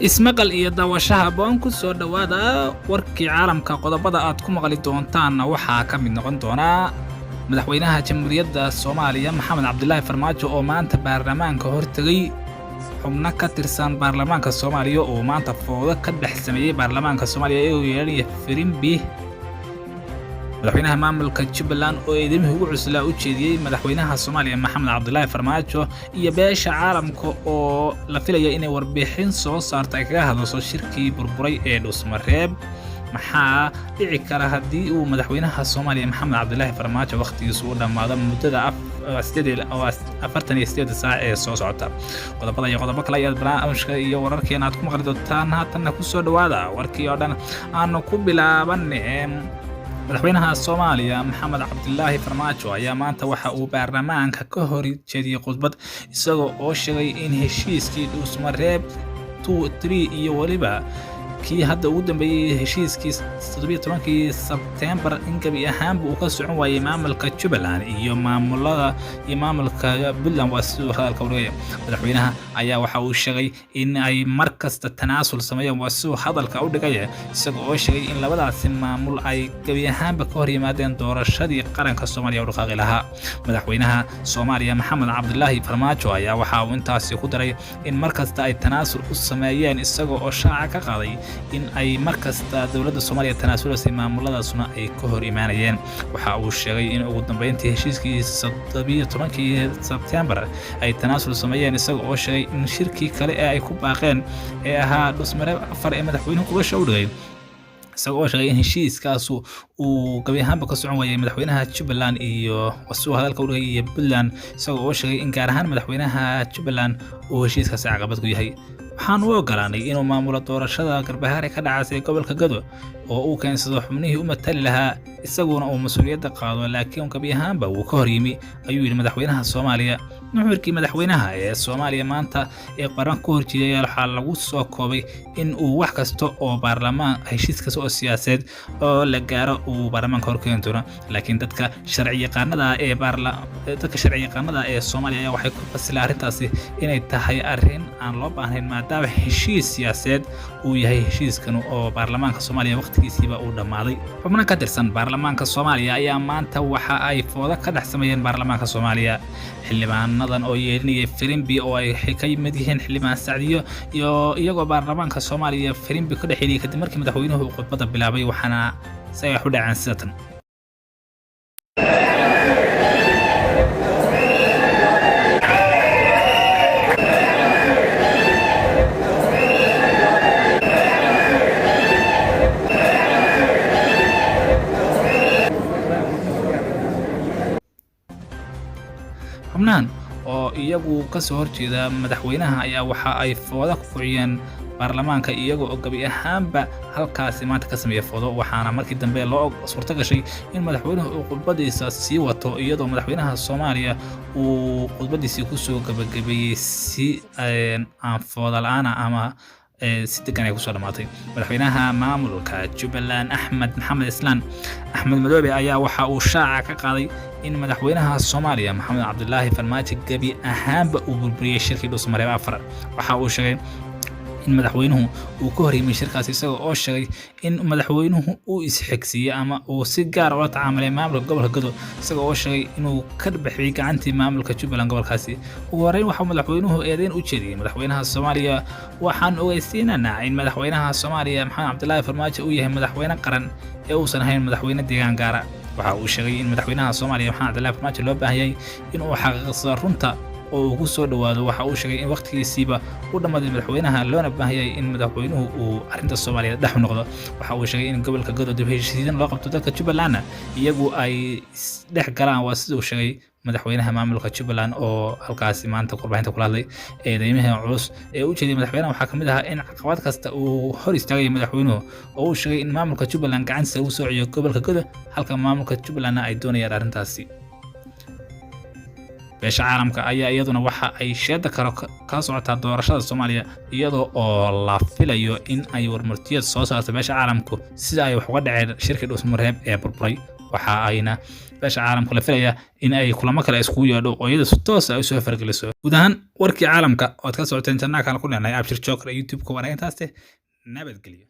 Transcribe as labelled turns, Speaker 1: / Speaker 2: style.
Speaker 1: ismaqal iyo daawashaha baan ku soo dhawaada warkii caalamka qodobada aad ku maqli doontaan waxaa ka mid noqon doona madaxweynaha jamhuuriyadda Soomaaliya Maxamed Cabdullaahi Farmaajo oo maanta baarlamaanka hortagay xubno ka tirsan baarlamaanka Soomaaliya oo maanta foodo ka dhex sameeyay baarlamaanka Soomaaliya ee uu yeelanaya Firimbi madaxweynaha maamulka Jubbaland oo eedeymaha ugu cuslaa u jeediyay madaxweynaha Soomaaliya Maxamed Cabdullaahi Farmaajo iyo beesha caalamka oo la filayo inay warbixin soo saarto ay kaga hadlayso shirkii burburay ee Dhuusmareeb maxaa dhici kara haddii uu madaxweynaha Soomaaliya Maxamed Cabdullaahi Farmaajo waqtigiisu u dhamaado muddada 48 saac ee soo socota qodobada iyo qodobo kale ayaa barnaamijka iyo wararkeena aad ku maqli doontaan haatanna ku soo dhawaada warkii oo dhan aanu ku bilaabanay madaxweynaha Soomaaliya Maxamed Cabdullaahi Farmaajo ayaa maanta waxa uu baarlamaanka ka hor jeediyay khudbad isagoo oo sheegay in heshiiskii Dhuusmareeb 2-3 iyo waliba kii hadda ugu dambeeyay heshiiskii 17 Sebtembar in gabi ahaanba uu ka socon waayay maamulka Jubbaland iyo maamulka Puntland waa sidoo hadalka wargaya madaxweynaha ayaa waxa uu sheegay in ay markasta tanaasul sameeyaan waa sidoo hadalka u dhigay isagoo oo sheegay in labadaasi maamul ay gabi ahaanba ka hor yimaadeen doorashadii qaranka Soomaaliya oo dhaqaaqi lahaa madaxweynaha Soomaaliya Maxamed Cabdullaahi Farmaajo ayaa waxa uu intaasi ku daray in markasta ay tanaasul u sameeyeen isagoo oo shaaca ka qaaday in ay markasta dawladda Soomaaliya tanaasulasay maamuladaasuna ay ka hor imaanayeen waxa uu sheegay in ugu dambeyntii heshiiskii 17 Sebtembar ay tanaasul sameeyeen isagoo oo sheegay in shirkii kale ee ay ku baaqeen ee ahaa Dhuusmareeb 4 ee madaxweynuhu uga showdhigay isagoo sheegay in heshiiskaas uu gabi ahaanba ka socon waayay madaxweynaha Jubbaland iyo wasoo hadalka u dhigay iyo Puntland isagoo oo sheegay in gaar ahaan madaxweynaha Jubbaland uu heshiiskaas caqabad ku yahay waxaan u ogolaanay inuu maamulo doorashada Garbahaare ka dhacaysay gobolka Gado oo uu keensado xubnihii u matali lahaa isaguna uu mas'uuliyadda qaado laakiin gabi ahaanba uu ka hor yimi ayuu yiri madaxweynaha Soomaaliya nuxurkii madaxweynaha ee Soomaaliya maanta ee qaran ku horjeedaya waxa lagu soo koobay in uu wax kasta oo baarlamaan heshiis kasta oo siyaasadeed oo la gaaro uu baarlamaanka hor keeni doono laakiin dadka sharci yaqaanada ee Soomaaliya ayaa waxay ku fasilaan arrintaasi inay tahay arrin aan loo baahnayn maadaama heshiis siyaasadeed uu yahay heshiiskan oo baarlamaanka Soomaaliya waqtigiisiiba uu dhamaaday xubno ka tirsan baarlamaanka Soomaaliya ayaa maanta waxa ay foodo ka dhex sameeyeen baarlamaanka Soomaaliya xildhibaanadan oo yeelinaya Firimbi oo ay ka yimid yihiin xildhibaan Sacdiyo iyo iyagoo baarlamaanka Soomaaliya Firimbi ka dhaxeeyay kadib markii madaxweynuhu uu khudbada bilaabay waxaana say wax u dhaceen sidatan xubnahan oo iyagu ka soo horjeeda madaxweynaha ayaa waxa ay foodo ku kiciyeen baarlamaanka iyagoo oo gabi ahaanba halkaasi maanta ka sameeyay foodo waxaana markii dambe loo suurta gashay in madaxweynuhu uu khudbadiisa sii wato iyadoo madaxweynaha Soomaaliya uu khudbadiisa ku soo gabagabeeyay si aan foodo la'aan ama si degan ay ku soo dhamaatay madaxweynaha maamulka Jubbaland Axmed Islaan Axmed Madoobe ayaa waxa uu shaaca ka qaaday in madaxweynaha Soomaaliya Maxamed Cabdullaahi Farmaajo gabi ahaanba uu burburiyay shirkii Dhuusmareeb 4 waxa uu sheegay in madaxweynuhu uu ka hor yimid shirkaas isagoo oo sheegay in madaxweynuhu uu isxigsiiyay ama uu si gaar ah ula tacaamulay maamulka gobolka Gado isagoo oo sheegay inuu ka bixiyay gacantii maamulka Jubbaland gobolkaasi ugu horeyn waxa madaxweynuhu eedeyn u jeediyay madaxweynaha Soomaaliya waxaan ogeysiinaynaa in madaxweynaha Soomaaliya Maxamed Cabdullaahi Farmaajo uu yahay madaxweyne qaran ee uusan ahayn madaxweyne deegaan gaara waxa uu sheegay in madaxweynaha Soomaaliya Maxamed Cabdullaahi Farmaajo loo baahan yahay in uu xaqiiqsado runta oo ugu soo dhawaado waxa uu sheegay in waqtigiisiiba u dhamaaday madaxweynaha loona baahan yahay in madaxweynuhu uu arrinta Soomaaliya dhex noqdo waxa uu sheegay in gobolka Gado dib heshiisiin loo qabto dadka Jubbaland iyagu ay dhex galaan waa sidoo sheegay madaxweynaha maamulka Jubbaland oo halkaasi maanta warbaahinta kula hadlay eedeymaha culus ee u jeediyay madaxweynaha waxa kamid ah in caqabad kasta uu hor istaagay madaxweynuhu oo uu sheegay in maamulka Jubbaland gacantiisa uu soo ciyo gobolka Gado halka maamulka Jubbaland ay doonayaan arrintaasi beesha caalamka ayaa iyaduna waxa ay sheeda ka socotaa doorashada Soomaaliya iyadoo oo la filayo in ay warmartiyad soo saarto beesha caalamku sida ay wax uga dhaceen shirkii Dhuusmareeb ee burburay waxa ayna beesha caalamka la filaya in ay kulamo kale iskugu yeedho oo iyada si toos ah u soo fargeliso guud ahaan warkii caalamka oo aad ka socoteen jannaha kale ku leenahay abshir joker youtube-ka wanaag intaas nabadgelyo